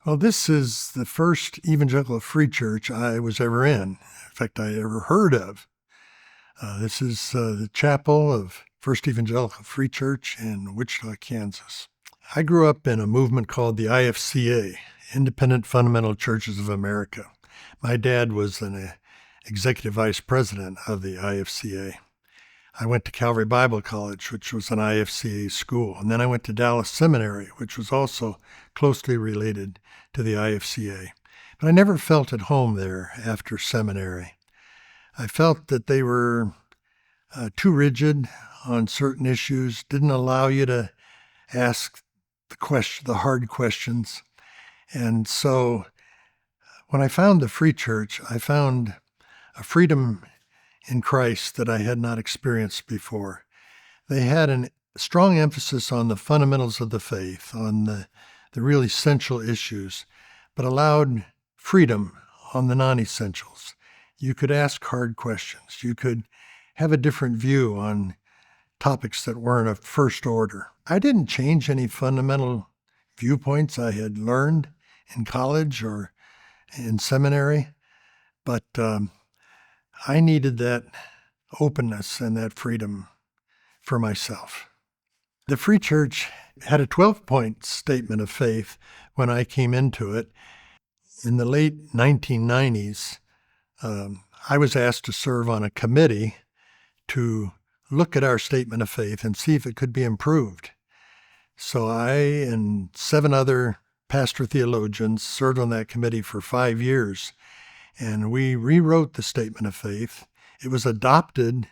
Well, this is the first Evangelical Free Church I was ever in fact, I ever heard of. This is the chapel of First Evangelical Free Church in Wichita, Kansas. I grew up in a movement called the IFCA, Independent Fundamental Churches of America. My dad was an executive vice president of the IFCA. I went to Calvary Bible College, which was an IFCA school, and then I went to Dallas Seminary, which was also closely related to the IFCA. But I never felt at home there after seminary. I felt that they were too rigid on certain issues, didn't allow you to ask the hard questions. And so when I found the Free Church, I found a freedom in Christ that I had not experienced before. They had a strong emphasis on the fundamentals of the faith, on the real essential issues, but allowed freedom on the non-essentials. You could ask hard questions. You could have a different view on topics that weren't of first order. I didn't change any fundamental viewpoints I had learned in college or in seminary, but I needed that openness and that freedom for myself. The Free Church had a 12-point statement of faith when I came into it. In the late 1990s, I was asked to serve on a committee to look at our statement of faith and see if it could be improved. So I and 7 other pastor theologians served on that committee for 5 years. And we rewrote the statement of faith. It was adopted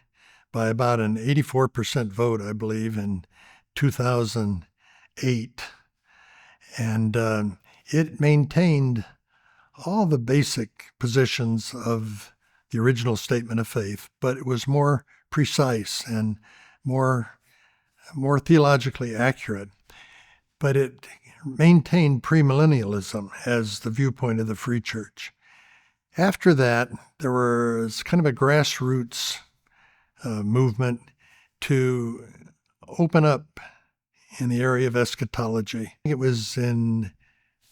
by about an 84% vote, I believe, in 2008. And it maintained all the basic positions of the original statement of faith, but it was more precise and more theologically accurate. But it maintained premillennialism as the viewpoint of the Free Church. After that, there was kind of a grassroots movement to open up in the area of eschatology. It was in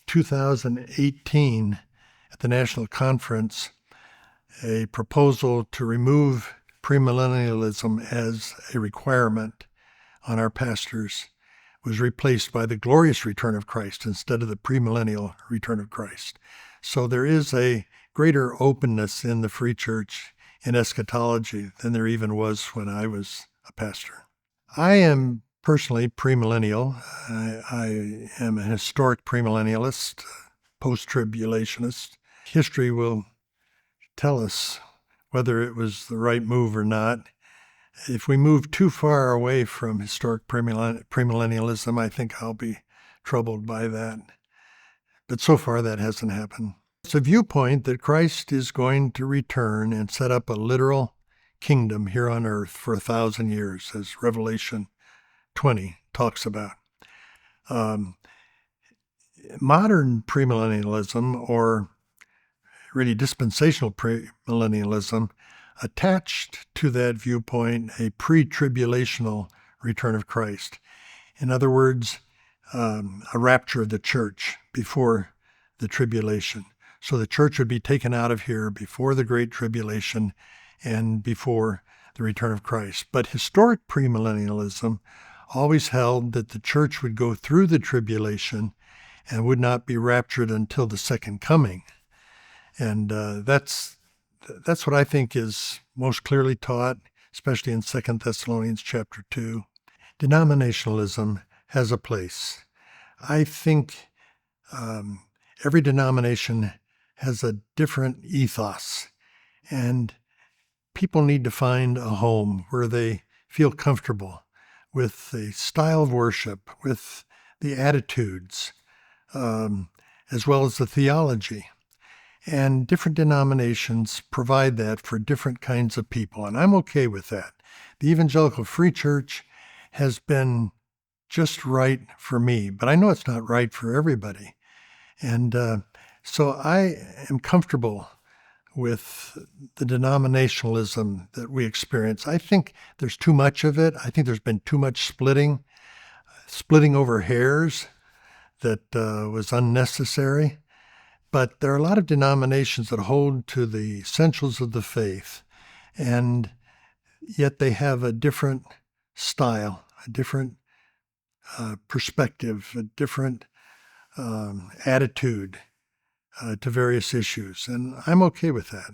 2018 at the National Conference, a proposal to remove premillennialism as a requirement on our pastors was replaced by the glorious return of Christ instead of the premillennial return of Christ. So there is a greater openness in the Free Church in eschatology than there even was when I was a pastor. I am personally premillennial. I am a historic premillennialist, post-tribulationist. History will tell us whether it was the right move or not. If we move too far away from historic premillennialism, I think I'll be troubled by that. But so far that hasn't happened. It's a viewpoint that Christ is going to return and set up a literal kingdom here on earth for 1,000 years, as Revelation 20 talks about. Modern premillennialism, or really dispensational premillennialism, attached to that viewpoint a pre-tribulational return of Christ. In other words, a rapture of the church before the tribulation. So the church would be taken out of here before the Great Tribulation and before the return of Christ. But historic premillennialism always held that the church would go through the tribulation and would not be raptured until the second coming. And that's what I think is most clearly taught, especially in 2 Thessalonians chapter 2. Denominationalism has a place. I think every denomination has a different ethos, and people need to find a home where they feel comfortable with the style of worship, with the attitudes, as well as the theology. And different denominations provide that for different kinds of people, and I'm okay with that. The Evangelical Free Church has been just right for me, but I know it's not right for everybody. And so I am comfortable with the denominationalism that we experience. I think there's too much of it. I think there's been too much splitting over hairs that was unnecessary. But there are a lot of denominations that hold to the essentials of the faith, and yet they have a different style, a different perspective, a different attitude to various issues. And I'm okay with that.